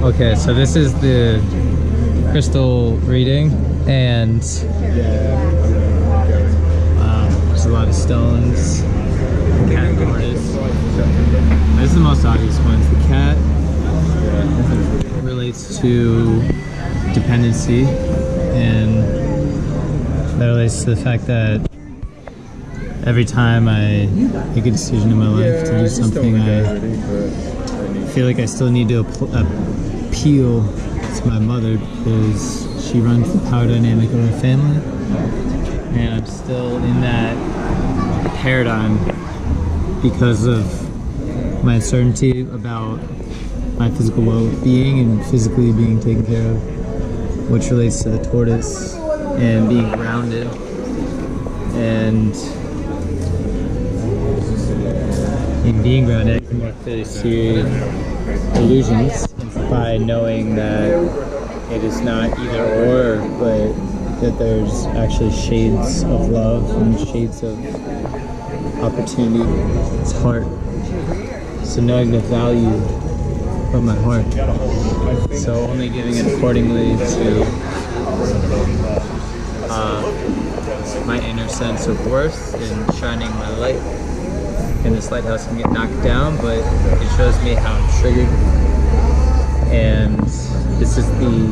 Okay, so this is the crystal reading, and there's a lot of stones. Cat and tortoise. This is the most obvious one. The cat relates to dependency, and that relates to the fact that every time I make a decision in my life to do something, I feel like I still need to appeal to my mother because she runs the power dynamic of our family, and I'm still in that paradigm because of my uncertainty about my physical well-being and physically being taken care of, which relates to the tortoise and being grounded. And in being grounded, I can more clearly see illusions by knowing that it is not either or, but that there's actually shades of love and shades of opportunity. It's heart. So knowing the value of my heart. So only giving it accordingly to my inner sense of worth and shining my light. And this lighthouse can get knocked down, but it shows me how I'm triggered. And this is the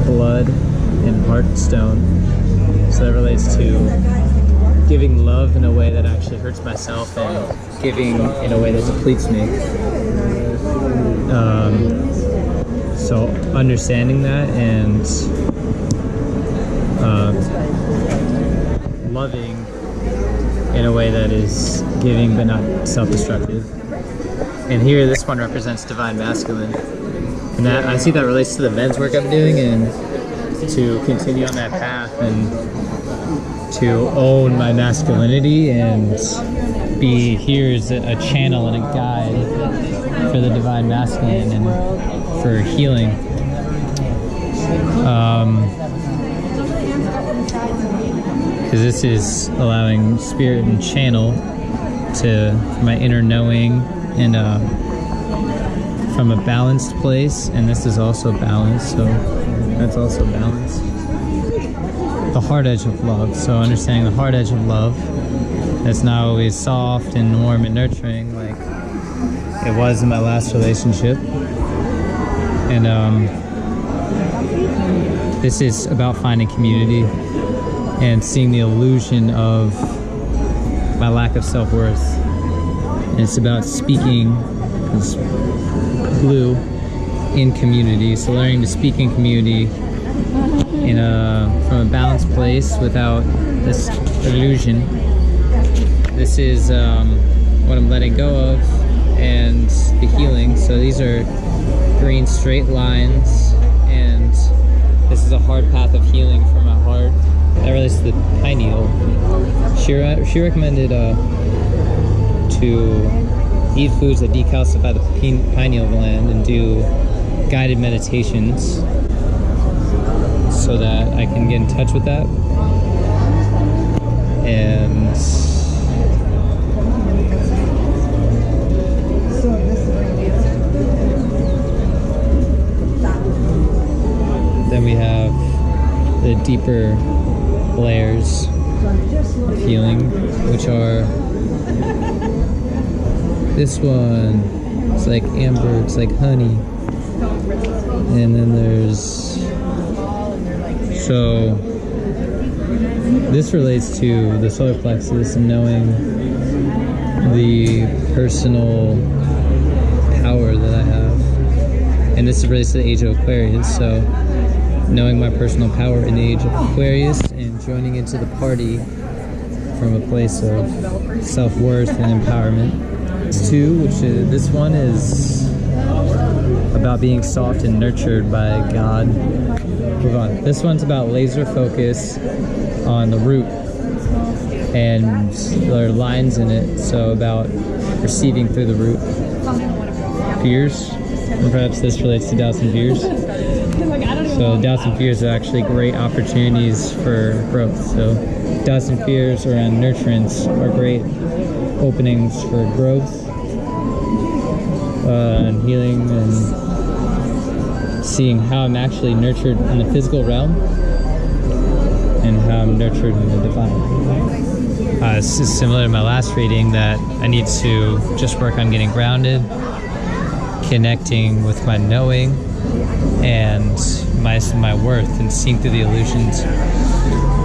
blood and heart stone. So that relates to giving love in a way that actually hurts myself and giving in a way that depletes me. So understanding that and loving in a way that is giving but not self-destructive. And here this one represents divine masculine. And that, I see that relates to the men's work I'm doing, and to continue on that path and to own my masculinity and be here as a channel and a guide for the divine masculine and for healing. Because this is allowing spirit and channel to my inner knowing, and from a balanced place, and this is also balanced, so that's also balanced. The hard edge of love, so understanding the hard edge of love, that's not always soft and warm and nurturing like it was in my last relationship. And this is about finding community and seeing the illusion of my lack of self-worth. And it's about speaking, because blue, in community. So learning to speak in community in from a balanced place without this illusion. This is what I'm letting go of and the healing. So these are green straight lines, and this is a hard path of healing for my heart. That relates to the pineal. She recommended to eat foods that decalcify the pineal gland and do guided meditations so that I can get in touch with that. And then we have the deeper layers of healing, which are this one, it's like amber, it's like honey, and then there's, so this relates to the solar plexus and knowing the personal power that I have, and this relates to the age of Aquarius, so knowing my personal power in the age of Aquarius and joining into the party from a place of self-worth and empowerment. It's two, which is, this one is about being soft and nurtured by God. Move on. This one's about laser focus on the root, and there are lines in it, so about receiving through the root. Fears, and perhaps this relates to doubts and fears. So doubts and fears are actually great opportunities for growth. So doubts and fears around nurturance are great openings for growth and healing and seeing how I'm actually nurtured in the physical realm and how I'm nurtured in the divine. This is similar to my last reading, that I need to just work on getting grounded, connecting with my knowing and my worth, and seeing through the illusions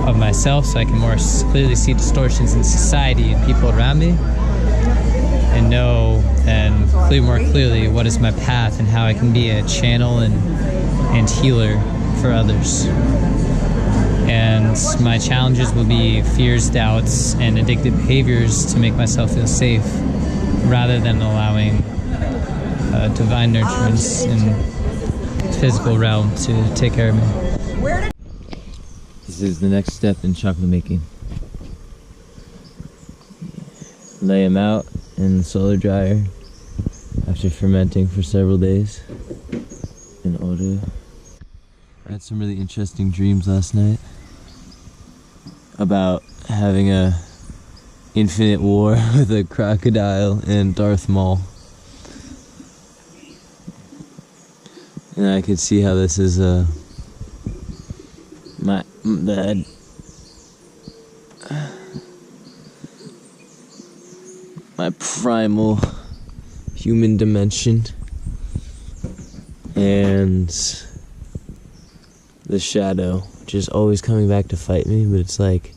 of myself so I can more clearly see distortions in society and people around me, and know and more clearly what is my path and how I can be a channel and healer for others. And my challenges will be fears, doubts, and addictive behaviors to make myself feel safe, rather than allowing divine nurturance in the physical realm to take care of me. This is the next step in chocolate making. Lay them out in the solar dryer after fermenting for several days in order. I had some really interesting dreams last night about having a infinite war with a crocodile and Darth Maul. And I could see how this is my primal human dimension, and the shadow, which is always coming back to fight me. But it's like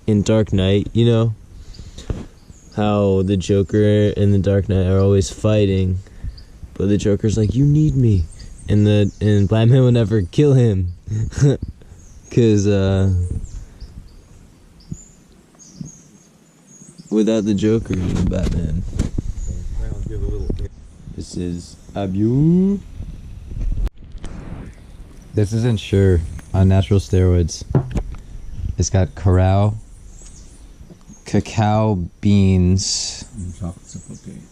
in Dark Knight, you know how the Joker and the Dark Knight are always fighting, but the Joker's like, you need me, and Batman will never kill him because without the Joker, you're Batman. This is Abu. This isn't sure on natural steroids. It's got cacao beans,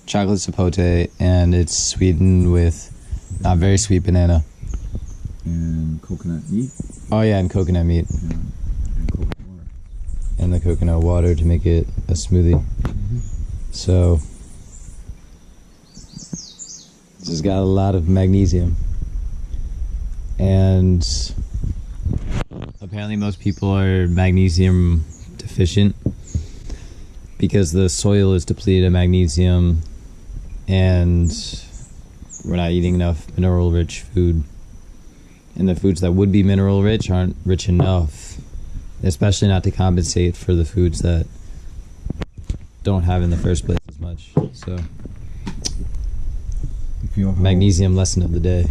chocolate sapote, and it's sweetened with not very sweet banana. And coconut meat. Oh yeah, and coconut meat. Yeah. And coconut water. And the coconut water to make it a smoothie. So this has got a lot of magnesium. And apparently most people are magnesium deficient because the soil is depleted of magnesium and we're not eating enough mineral rich food. And the foods that would be mineral rich aren't rich enough, especially not to compensate for the foods that don't have in the first place as much. So magnesium lesson of the day.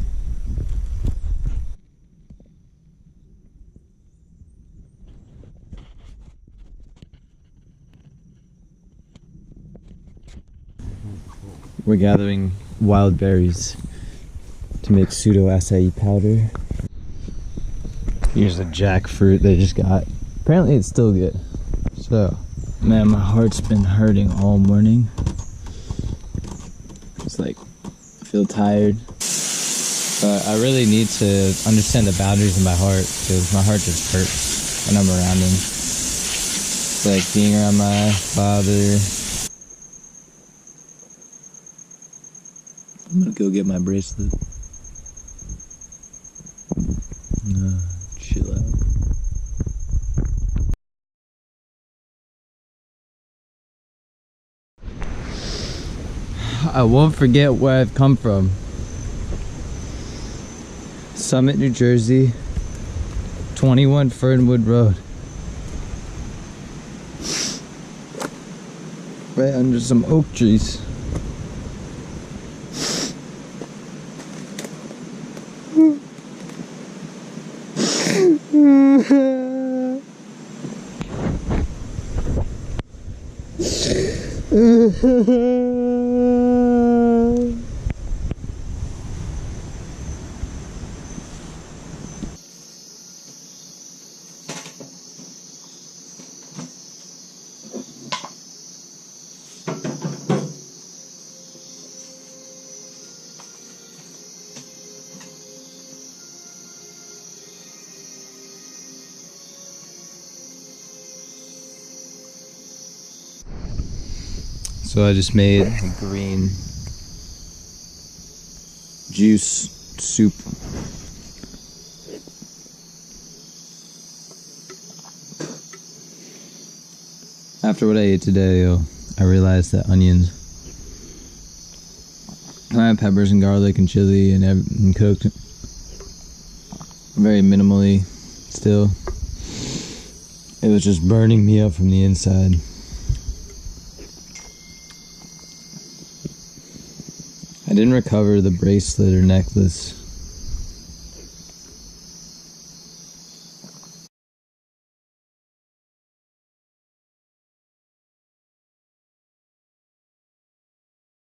We're gathering wild berries to make pseudo-acaí powder. Here's a jackfruit they just got. Apparently it's still good. So, man, my heart's been hurting all morning. It's like, I feel tired. But I really need to understand the boundaries of my heart, because my heart just hurts when I'm around him. It's like being around my father. I'm gonna go get my bracelet. Chill out. I won't forget where I've come from. Summit, New Jersey, 21 Fernwood Road. Right under some oak trees. So I just made green juice soup After what I ate today, I realized that onions, I have peppers and garlic and chili and cooked very minimally still. It was just burning me up from the inside. I didn't recover the bracelet or necklace